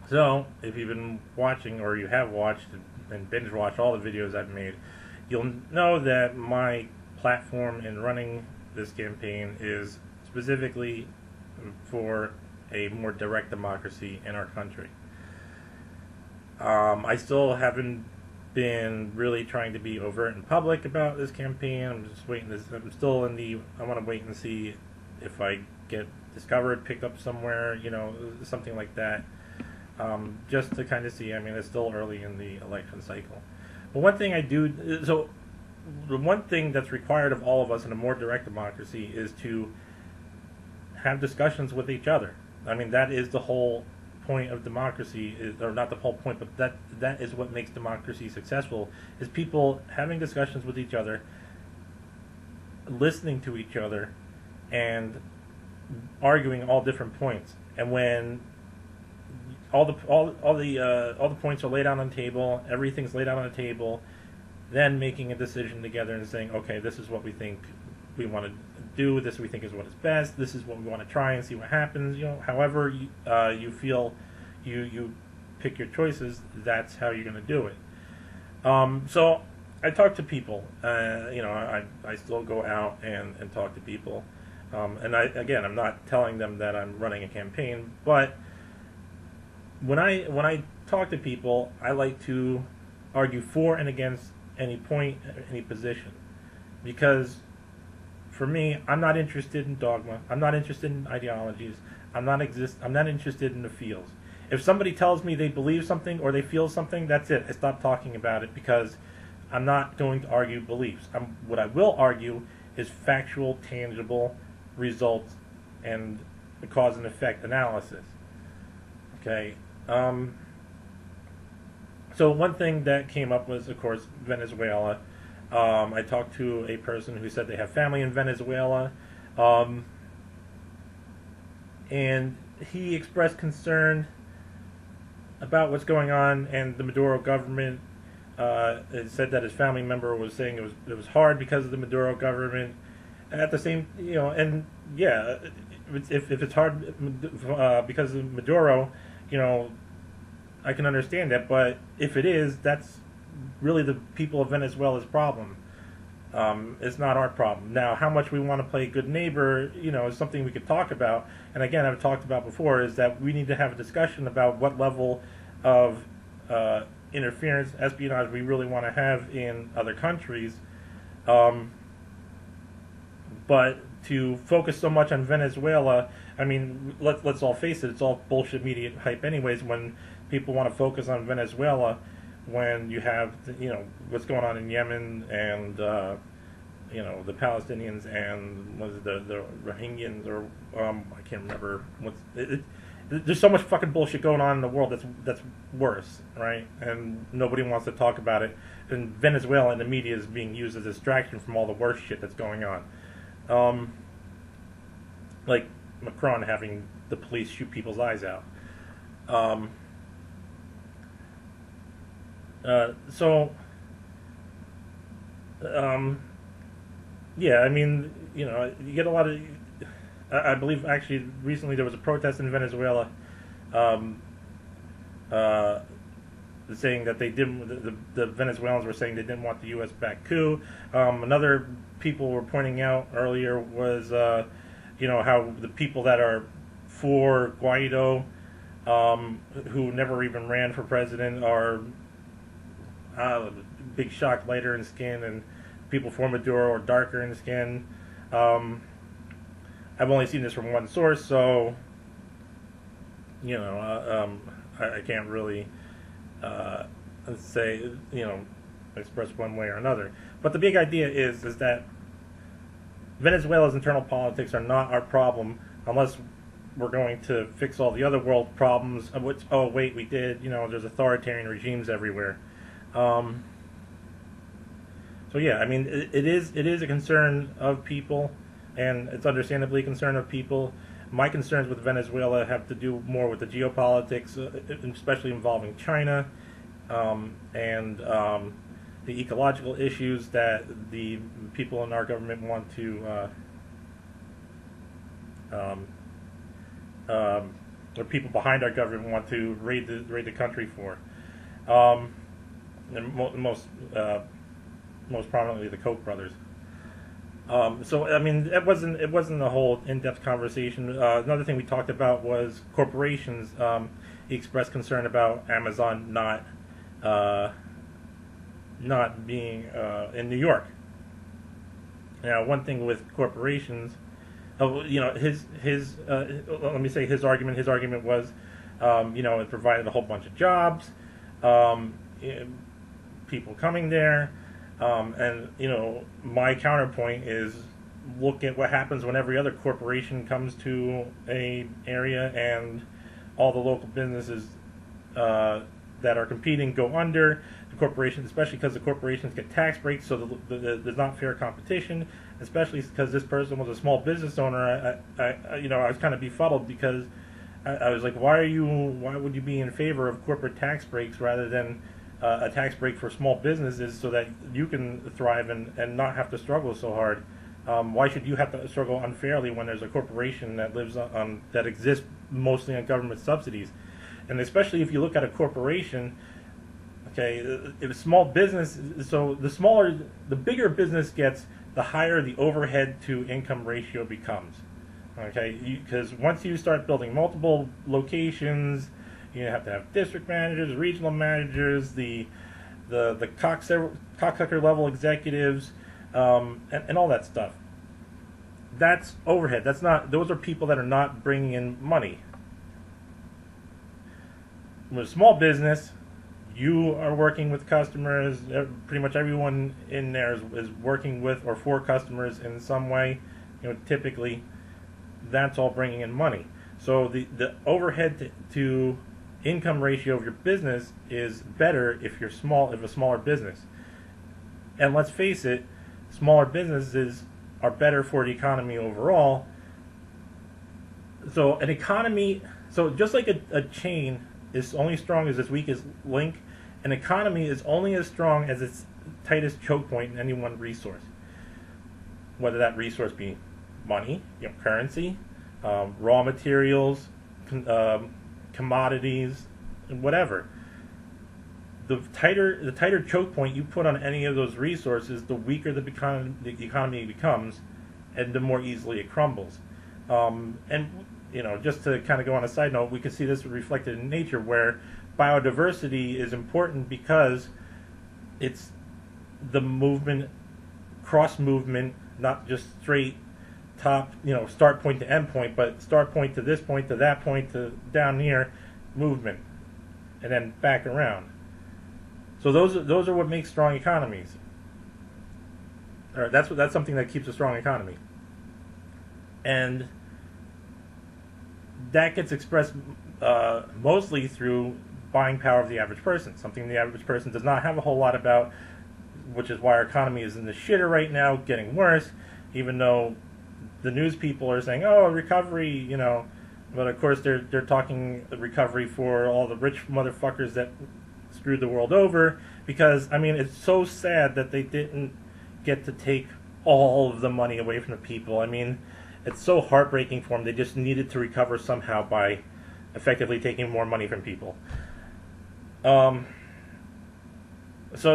So, if you've been watching or you have watched and binge watched all the videos I've made, you'll know that my platform in running this campaign is specifically for a more direct democracy in our country. I still haven't been really trying to be overt and public about this campaign. I'm just waiting. I'm still in the. I want to wait and see if I get discovered, picked up somewhere, something like that. Just to kind of see. I mean, it's still early in the election cycle. But one thing I do. So, the one thing that's required of all of us in a more direct democracy is to have discussions with each other. I mean, that is the whole point of democracy, or not the whole point, but that is what makes democracy successful, is people having discussions with each other, listening to each other, and arguing all different points. And when all the points are laid out on the table, everything's laid out on the table, then making a decision together and saying, okay, this is what we think we want to do. This we think is what is best. This is what we want to try and see what happens. However you feel you pick your choices. That's how you're going to do it. So I talk to people. I still go out and talk to people. And I'm not telling them that I'm running a campaign, but when I talk to people, I like to argue for and against any point, any position, because for me, I'm not interested in dogma. I'm not interested in ideologies. I'm not interested in the feels. If somebody tells me they believe something or they feel something, that's it. I stop talking about it because I'm not going to argue beliefs. What I will argue is factual, tangible results and the cause and effect analysis. Okay. So one thing that came up was, of course, Venezuela. I talked to a person who said they have family in Venezuela, and he expressed concern about what's going on, and the Maduro government said that his family member was saying it was hard because of the Maduro government. At the same, and yeah, if it's hard because of Maduro, I can understand that. But if it is, that's really the people of Venezuela's problem. It's not our problem. Now, how much we want to play good neighbor, is something we could talk about. And again, I've talked about before, is that we need to have a discussion about what level of interference, espionage we really want to have in other countries. But to focus so much on Venezuela, I mean, let's all face it, it's all bullshit media hype anyways when people want to focus on Venezuela when you have, what's going on in Yemen and, the Palestinians and the Rohingyans, or I can't remember there's so much fucking bullshit going on in the world that's worse, right? And nobody wants to talk about it. And Venezuela and the media is being used as a distraction from all the worst shit that's going on. Like Macron having the police shoot people's eyes out. Yeah, I mean, you get a lot of. I believe actually recently there was a protest in Venezuela, uh, saying that they didn't. The Venezuelans were saying they didn't want the U.S. back coup. Another people were pointing out earlier was, how the people that are for Guaido, who never even ran for president, are big shock lighter in skin, and people for Maduro are darker in skin. I've only seen this from one source, so I can't really say express one way or another. But the big idea is that Venezuela's internal politics are not our problem unless we're going to fix all the other world problems. Which, oh wait, we did. There's authoritarian regimes everywhere. So yeah, I mean, it is a concern of people, and it's understandably a concern of people. My concerns with Venezuela have to do more with the geopolitics, especially involving China, and the ecological issues that the people in our government want to or people behind our government want to raid the country for. And most prominently the Koch brothers. So I mean, it wasn't a whole in-depth conversation. Another thing we talked about was corporations. He expressed concern about Amazon not being in New York. Now, one thing with corporations, let me say his argument. His argument was, it provided a whole bunch of jobs, people coming there. And my counterpoint is, look at what happens when every other corporation comes to a area and all the local businesses that are competing go under. The corporations, especially because the corporations get tax breaks, so there's not fair competition. Especially because this person was a small business owner, I was kind of befuddled because I was like, why would you be in favor of corporate tax breaks rather than a tax break for small businesses so that you can thrive and not have to struggle so hard? Why should you have to struggle unfairly when there's a corporation that lives that exists mostly on government subsidies? And especially if you look at a corporation, okay, if a small business, so the bigger business gets, the higher the overhead to income ratio becomes. Okay, because once you start building multiple locations, you have to have district managers, regional managers, the cocksucker level executives, and all that stuff. That's overhead. Those are people that are not bringing in money. With a small business, you are working with customers. Pretty much everyone in there is working with or for customers in some way. Typically, that's all bringing in money. So the overhead to income ratio of your business is better if a smaller business. And let's face it, smaller businesses are better for the economy overall. So just like a chain is only strong as its weakest link, an economy is only as strong as its tightest choke point in any one resource. Whether that resource be money, currency, raw materials, commodities, whatever. The tighter choke point you put on any of those resources, the weaker the economy becomes, and the more easily it crumbles. Just to kind of go on a side note, we can see this reflected in nature, where biodiversity is important because it's the movement, cross movement, not just straight top, start point to end point, but start point to this point to that point to down here movement, and then back around. So those are what makes strong economies. Or that's something that keeps a strong economy. And that gets expressed mostly through buying power of the average person, something the average person does not have a whole lot about, which is why our economy is in the shitter right now, getting worse, even though the news people are saying, oh, recovery, but of course they're talking recovery for all the rich motherfuckers that screwed the world over, because, it's so sad that they didn't get to take all of the money away from the people. It's so heartbreaking for them. They just needed to recover somehow by effectively taking more money from people. So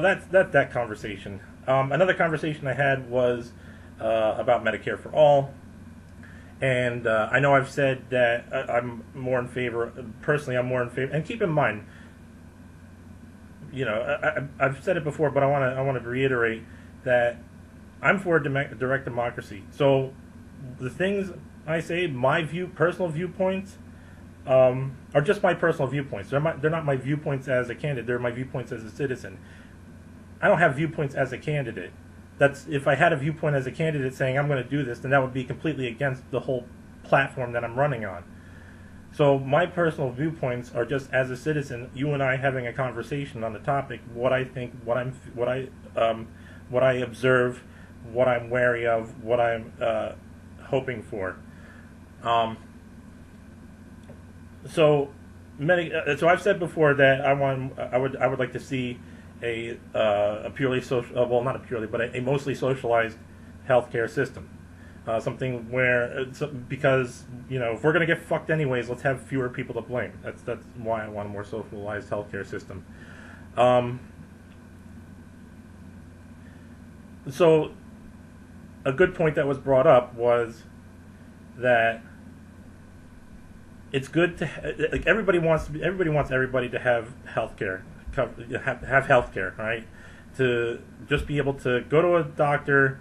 that's that conversation. Another conversation I had was about Medicare for all. And I know I've said that I'm more in favor, personally I'm more in favor, and keep in mind, I've said it before, but I want to reiterate that I'm for direct democracy. So the things I say, my personal viewpoints, are just my personal viewpoints. They're not my viewpoints as a candidate. They're my viewpoints as a citizen. I don't have viewpoints as a candidate. If I had a viewpoint as a candidate saying I'm going to do this, then that would be completely against the whole platform that I'm running on. So my personal viewpoints are just as a citizen, you and I having a conversation on the topic, what I think, what I observe, what I'm wary of, what I'm hoping for. So I've said before that I would like to see a purely social, well, not a purely, but a mostly socialized healthcare system. Something where because if we're gonna get fucked anyways, let's have fewer people to blame. That's why I want a more socialized healthcare system. So a good point that was brought up was that it's good to like everybody wants everybody to have healthcare, have healthcare, right? To just be able to go to a doctor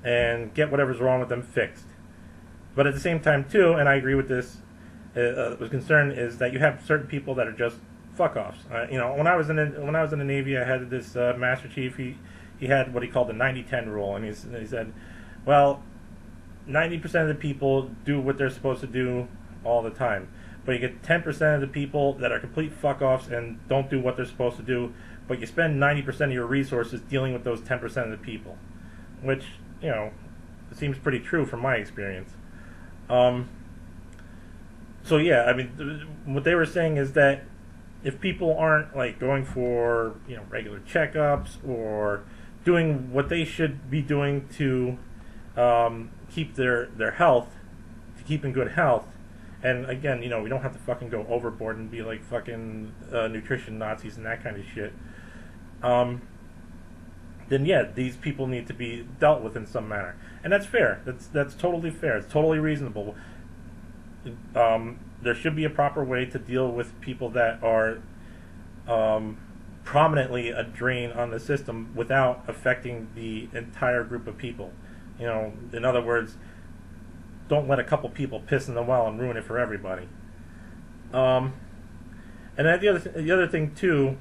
and get whatever's wrong with them fixed. But at the same time, too, and I agree with this, was concerned is that you have certain people that are just fuck offs. When I was in the Navy, I had this Master Chief. He had what he called the 90-10 rule, and he said, well, 90% of the people do what they're supposed to do all the time, but you get 10% of the people that are complete fuck offs and don't do what they're supposed to do, but you spend 90% of your resources dealing with those 10% of the people, which it seems pretty true from my experience. So yeah, I mean, what they were saying is that if people aren't like going for regular checkups or doing what they should be doing to keep their health, to keep in good health, and again, we don't have to fucking go overboard and be like fucking nutrition Nazis and that kind of shit. Then yeah, these people need to be dealt with in some manner, and that's fair. That's totally fair. It's totally reasonable. There should be a proper way to deal with people that are prominently a drain on the system without affecting the entire group of people. In other words, don't let a couple people piss in the well and ruin it for everybody. And then the other thing too.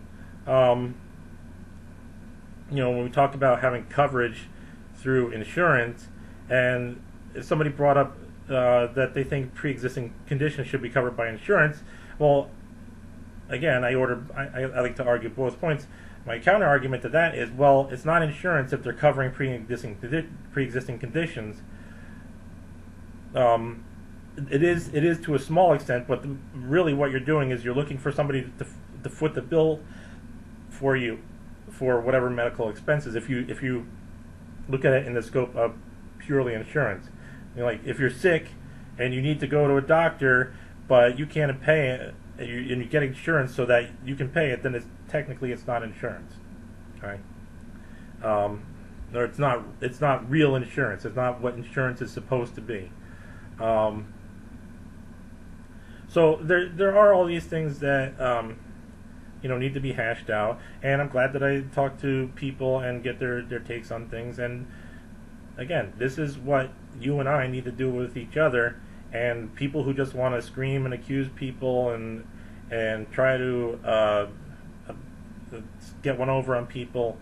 When we talked about having coverage through insurance, and if somebody brought up that they think pre-existing conditions should be covered by insurance, well, again, I like to argue both points. My counter argument to that is, well, it's not insurance if they're covering pre-existing conditions. It is to a small extent, but really what you're doing is you're looking for somebody to foot the bill for you for whatever medical expenses. If you look at it in the scope of purely insurance, like if you're sick and you need to go to a doctor, but you can't pay it, and you get insurance so that you can pay it, then technically it's not insurance, okay? Or it's not real insurance. It's not what insurance is supposed to be. So there are all these things that need to be hashed out, and I'm glad that I talked to people and get their takes on things. And again, this is what you and I need to do with each other. And people who just want to scream and accuse people and try to get one over on people,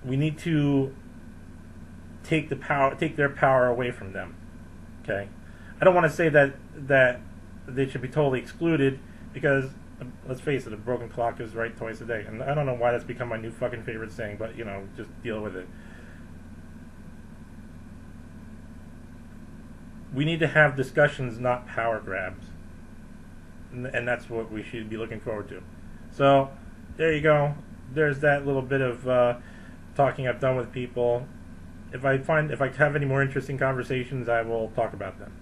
we need to take their power away from them. Okay, I don't want to say that they should be totally excluded, because let's face it, a broken clock is right twice a day, and I don't know why that's become my new fucking favorite saying, but just deal with it. We need to have discussions, not power grabs, and that's what we should be looking forward to. So there you go. There's that little bit of talking I've done with people. If I have any more interesting conversations, I will talk about them.